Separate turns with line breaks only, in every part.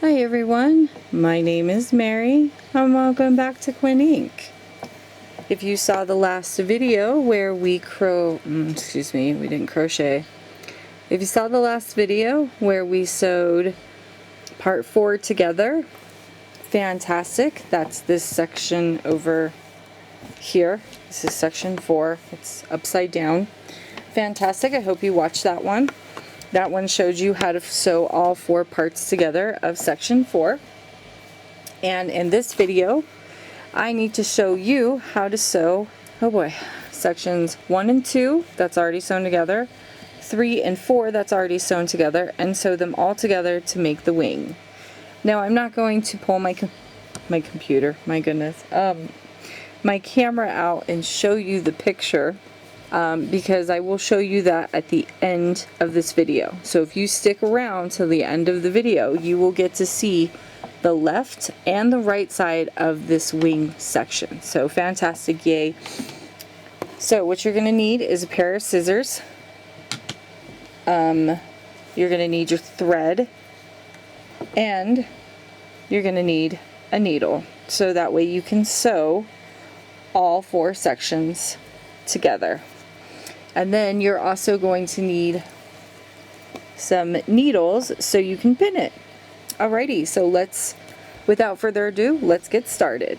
Hi everyone, my name is Mary and welcome back to Quinn Inc. If you saw the last video where we didn't crochet. If you saw the last video where we sewed part 4 together, fantastic. That's this section over here. This is section 4. It's upside down. Fantastic. I hope you watched that one. That one showed you how to sew all 4 parts together of section 4. And in this video, I need to show you how to sew, sections 1 and 2, that's already sewn together, 3 and 4, that's already sewn together, and sew them all together to make the wing. Now I'm not going to pull my computer, my camera out and show you the picture. Because I will show you that at the end of this video. So if you stick around till the end of the video, you will get to see the left and the right side of this wing section. So fantastic, yay. So what you're going to need is a pair of scissors. You're going to need your thread, and you're going to need a needle. So that way you can sew all 4 sections together. And then you're also going to need some needles so you can pin it. Alrighty, so without further ado, let's get started.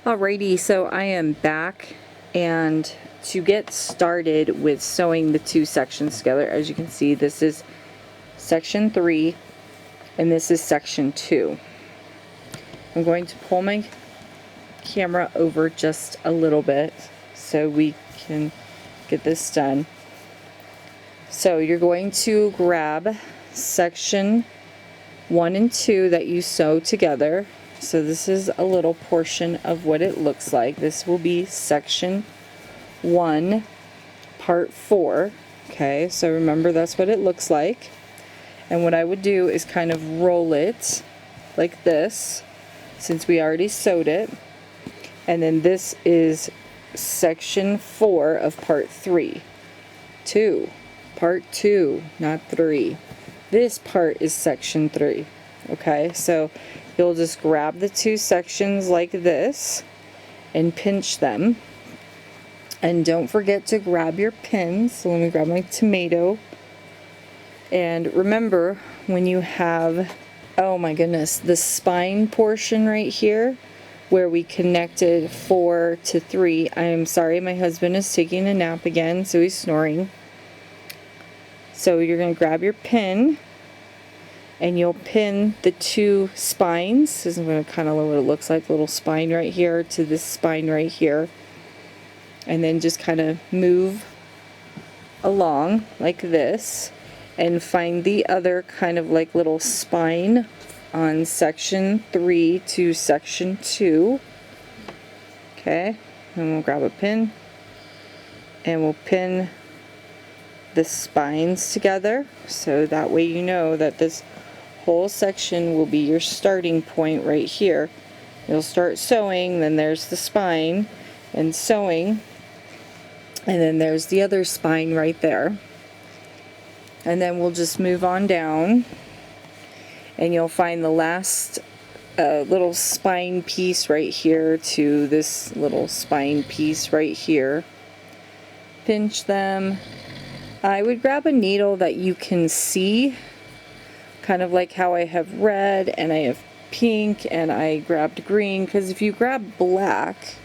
Alrighty, so I am back, and to get started with sewing the 2 sections together, as you can see, this is section 3 and this is section 2. I'm going to pull my camera over just a little bit so we can get this done. So you're going to grab section 1 and 2 that you sew together. So this is a little portion of what it looks like. This will be section 1, part 4. Okay, so remember that's what it looks like. And what I would do is kind of roll it like this, since we already sewed it. And then this is section 4 of part 3. Part 2, not 3. This part is section 3. Okay, so you'll just grab the 2 sections like this and pinch them. And don't forget to grab your pins. So let me grab my tomato. And remember, when you have, oh my goodness, the spine portion right here, where we connected 4 to 3. I am sorry, my husband is taking a nap again, so he's snoring. So you're going to grab your pin, and you'll pin the 2 spines. This is kind of what it looks like, a little spine right here to this spine right here. And then just kind of move along like this, and find the other kind of like little spine on section 3 to section 2. Okay, and we'll grab a pin and we'll pin the spines together, so that way you know that this whole section will be your starting point right here. You'll start sewing, then there's the spine and sewing, and then there's the other spine right there. And then we'll just move on down, and you'll find the last little spine piece right here to this little spine piece right here. Pinch them. I would grab a needle that you can see, kind of like how I have red and I have pink and I grabbed green, because if you grab if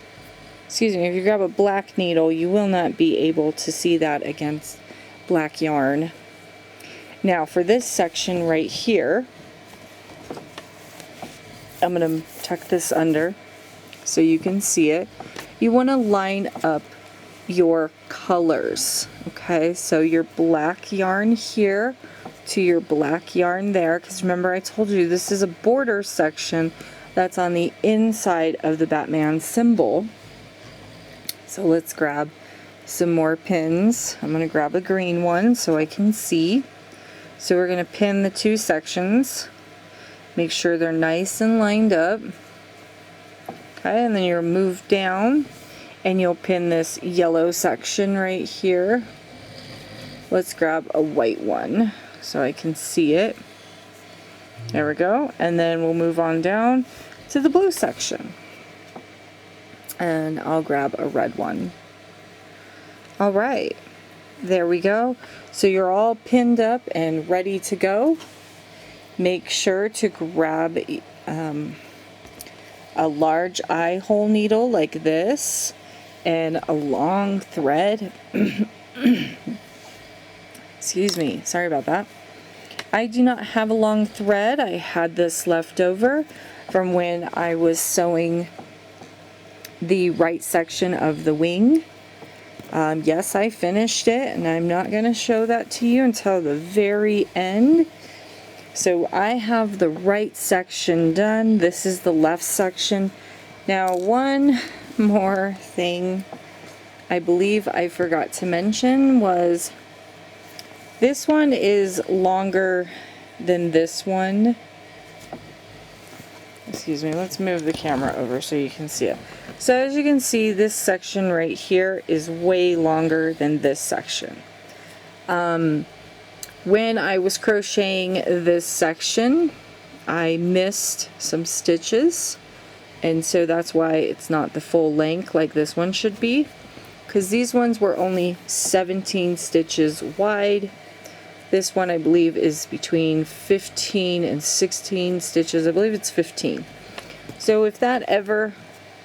you grab a black needle, you will not be able to see that against black yarn. Now for this section right here, I'm going to tuck this under so you can see it. You want to line up your colors. Okay, so your black yarn here to your black yarn there, because remember I told you this is a border section that's on the inside of the Batman symbol. So let's grab some more pins. I'm going to grab a green one so I can see. So we're going to pin the 2 sections. Make sure they're nice and lined up. Okay, and then you'll move down and you'll pin this yellow section right here. Let's grab a white one so I can see it. There we go. And then we'll move on down to the blue section. And I'll grab a red one. All right, there we go. So you're all pinned up and ready to go. Make sure to grab a large eye hole needle like this and a long thread. Excuse me, sorry about that. I do not have a long thread. I had this left over from when I was sewing the right section of the wing. Yes, I finished it, and I'm not going to show that to you until the very end. So I have the right section done. This is the left section. Now, one more thing I believe I forgot to mention was this one is longer than this one. Excuse me, let's move the camera over so you can see it. So as you can see, this section right here is way longer than this section. When I was crocheting this section, I missed some stitches, and so that's why it's not the full length like this one should be, because these ones were only 17 stitches wide. This one I believe is between 15 and 16 stitches. I believe it's 15. So if that ever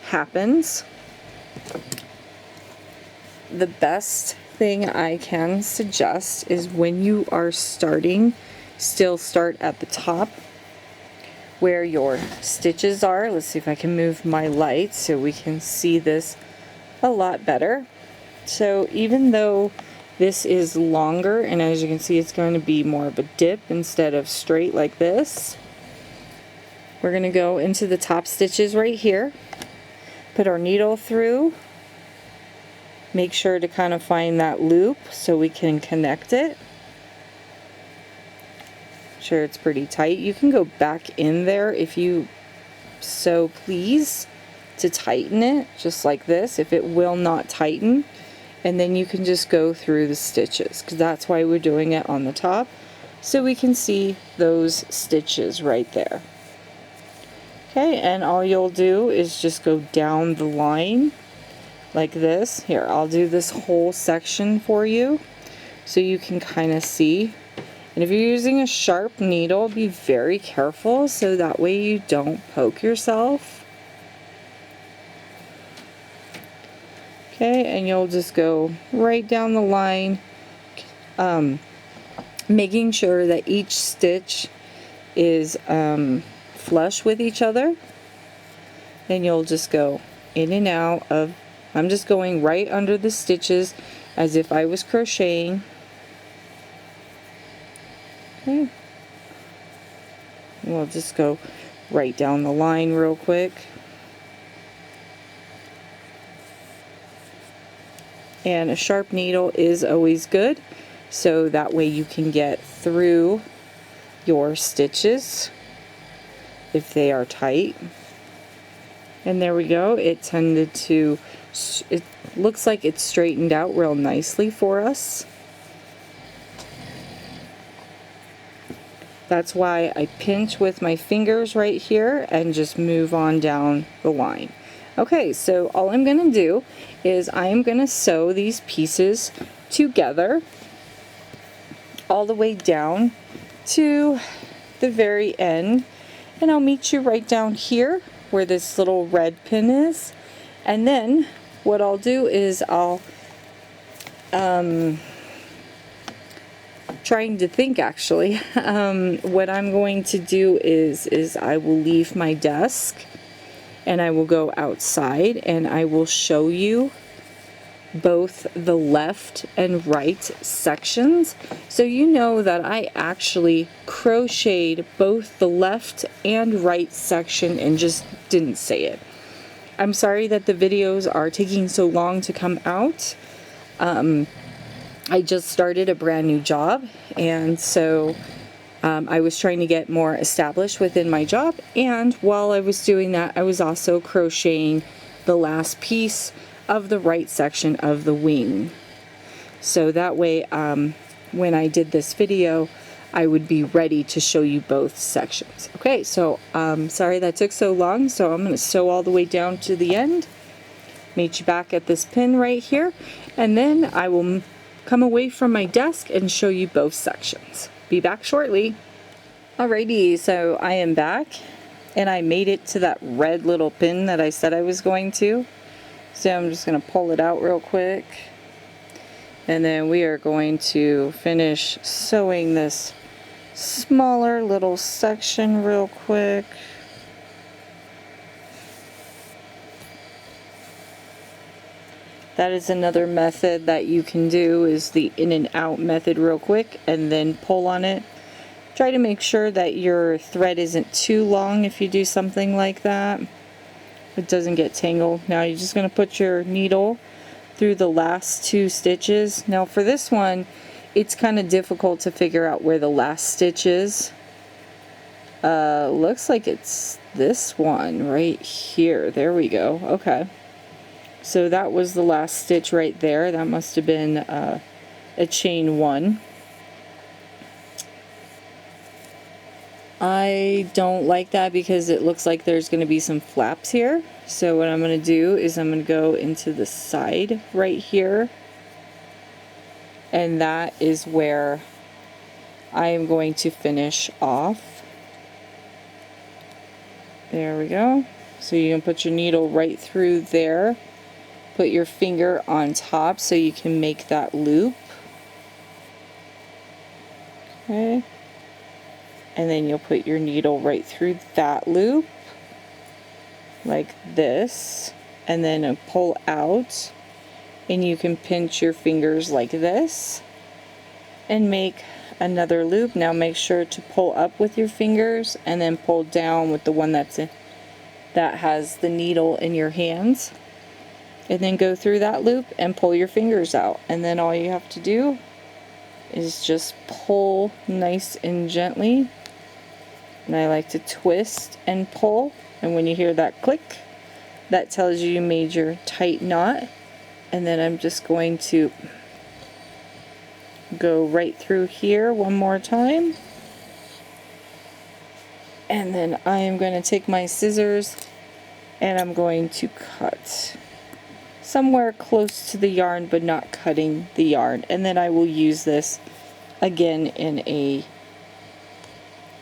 happens, the best thing I can suggest is when you are starting, still start at the top where your stitches are. Let's see if I can move my light so we can see this a lot better. So even though this is longer, and as you can see it's going to be more of a dip instead of straight like this, we're going to go into the top stitches right here, put our needle through, make sure to kind of find that loop so we can connect it. Sure it's pretty tight. You can go back in there if you so please to tighten it, just like this, if it will not tighten. And then you can just go through the stitches, because that's why we're doing it on the top, so we can see those stitches right there. Okay, and all you'll do is just go down the line like this. Here, I'll do this whole section for you so you can kind of see. And if you're using a sharp needle, be very careful so that way you don't poke yourself. Okay, and you'll just go right down the line, making sure that each stitch is flush with each other. And you'll just go in and out of, I'm just going right under the stitches as if I was crocheting. Okay. We'll just go right down the line real quick. And a sharp needle is always good, so that way you can get through your stitches if they are tight. And there we go. It tended to, it looks like it's straightened out real nicely for us. That's why I pinch with my fingers right here and just move on down the line. Okay, so all I'm going to do is I am going to sew these pieces together all the way down to the very end, and I'll meet you right down here where this little red pin is. And then what I'll do is I'll trying to think actually, what I'm going to do is I will leave my desk and I will go outside and I will show you both the left and right sections, so you know that I actually crocheted both the left and right section and just didn't say it. I'm sorry that the videos are taking so long to come out. I just started a brand new job, and so I was trying to get more established within my job, and while I was doing that I was also crocheting the last piece of the right section of the wing. So that way when I did this video I would be ready to show you both sections. Okay, so sorry that took so long, so I'm going to sew all the way down to the end. Meet you back at this pin right here, and then I will come away from my desk and show you both sections. Be back shortly. Alrighty, so I am back, and I made it to that red little pin that I said I was going to. So I'm just going to pull it out real quick, and then we are going to finish sewing this smaller little section real quick. That is another method that you can do, is the in and out method real quick and then pull on it. Try to make sure that your thread isn't too long if you do something like that. It doesn't get tangled. Now you're just going to put your needle through the last 2 stitches. Now for this one, it's kind of difficult to figure out where the last stitch is. Looks like it's this one right here. There we go. Okay. So that was the last stitch right there. That must have been a chain 1. I don't like that because it looks like there's going to be some flaps here. So what I'm going to do is I'm going to go into the side right here. And that is where I am going to finish off. There we go. So you can put your needle right through there. Put your finger on top so you can make that loop. Okay. And then you'll put your needle right through that loop like this, and then pull out, and you can pinch your fingers like this and make another loop. Now make sure to pull up with your fingers and then pull down with the one that has the needle in your hands, and then go through that loop and pull your fingers out, and then all you have to do is just pull nice and gently. And I like to twist and pull, and when you hear that click, that tells you made your tight knot. And then I'm just going to go right through here one more time, and then I am going to take my scissors and I'm going to cut somewhere close to the yarn but not cutting the yarn, and then I will use this again in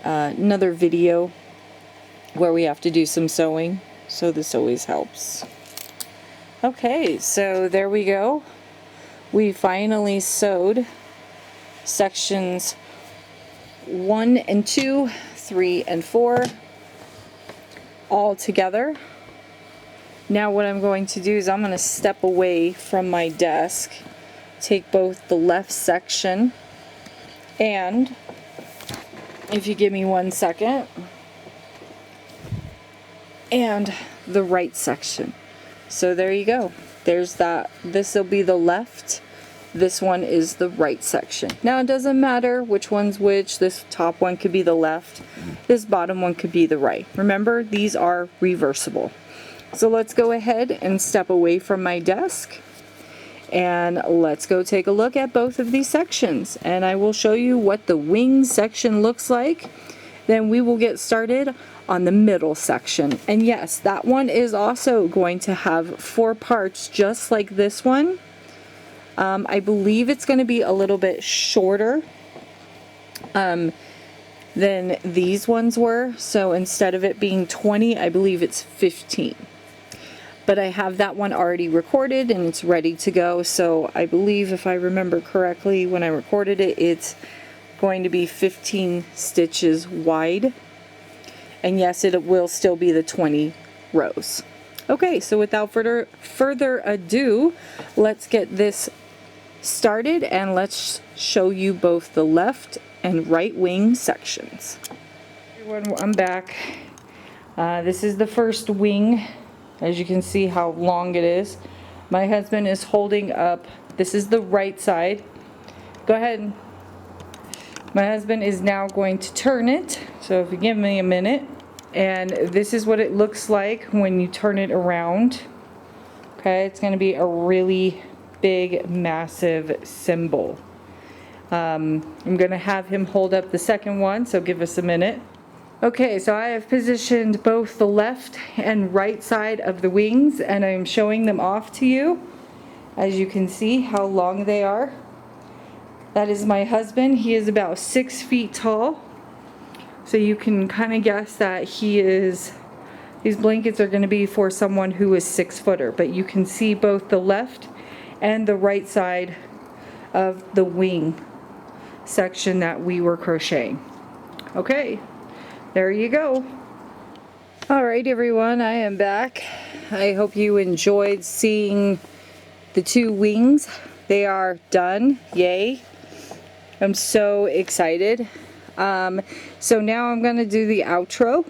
another video where we have to do some sewing, so this always helps. Okay, so there we go. We finally sewed sections 1 and 2, 3 and 4 all together. Now what I'm going to do is I'm going to step away from my desk, take both the left section and, if you give me 1 second, and the right section. So there you go. There's that. This will be the left. This one is the right section. Now it doesn't matter which one's which. This top one could be the left. This bottom one could be the right. Remember, these are reversible. So let's go ahead and step away from my desk, and let's go take a look at both of these sections, and I will show you what the wing section looks like. Then we will get started on the middle section. And yes, that one is also going to have 4 parts just like this one. I believe it's going to be a little bit shorter than these ones were. So instead of it being 20, I believe it's 15. But I have that one already recorded and it's ready to go. So I believe, if I remember correctly, when I recorded it, it's going to be 15 stitches wide. And yes, it will still be the 20 rows. Okay, so without further ado, let's get this started and let's show you both the left and right wing sections. Everyone, I'm back. This is the first wing. As you can see how long it is. My husband is holding up, this is the right side. Go ahead. My husband is now going to turn it, so if you give me a minute. And this is what it looks like when you turn it around. Okay, it's going to be a really big, massive symbol. I'm going to have him hold up the second one, so give us a minute. Okay, so I have positioned both the left and right side of the wings, and I'm showing them off to you. As you can see how long they are. That is my husband. He is about 6 feet tall. So you can kind of guess that these blankets are going to be for someone who is 6-footer. But you can see both the left and the right side of the wing section that we were crocheting. Okay, there you go. Alright everyone, I am back. I hope you enjoyed seeing the 2 wings. They are done. Yay. I'm so excited. So now I'm going to do the outro.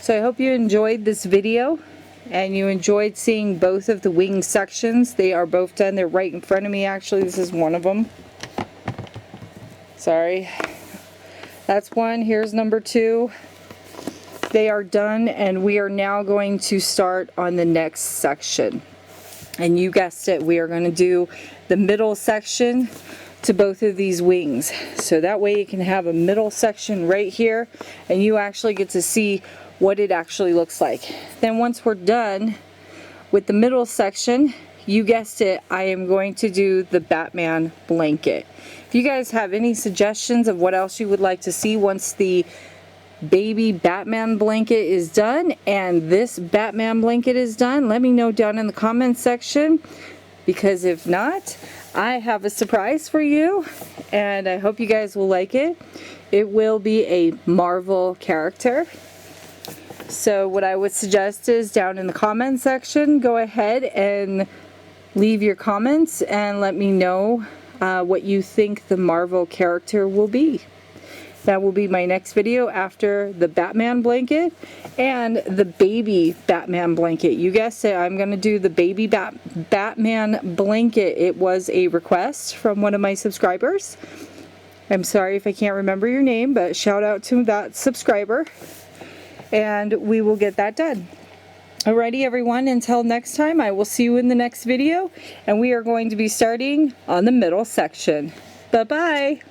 So I hope you enjoyed this video and you enjoyed seeing both of the wing sections. They are both done. They're right in front of me actually. This is one of them. Sorry. That's one. Here's number 2. They are done and we are now going to start on the next section. And you guessed it, we are going to do the middle section to both of these wings. So that way you can have a middle section right here and you actually get to see what it actually looks like. Then once we're done with the middle section, you guessed it, I am going to do the Batman blanket. If you guys have any suggestions of what else you would like to see once the baby Batman blanket is done and this Batman blanket is done, let me know down in the comments section, because if not, I have a surprise for you and I hope you guys will like it. It will be a Marvel character. So what I would suggest is down in the comments section, go ahead and leave your comments and let me know what you think the Marvel character will be. That will be my next video after the Batman blanket and the baby Batman blanket. You guessed it, I'm going to do the baby Batman blanket. It was a request from one of my subscribers. I'm sorry if I can't remember your name, but shout out to that subscriber. And we will get that done. Alrighty everyone, until next time, I will see you in the next video. And we are going to be starting on the middle section. Bye-bye.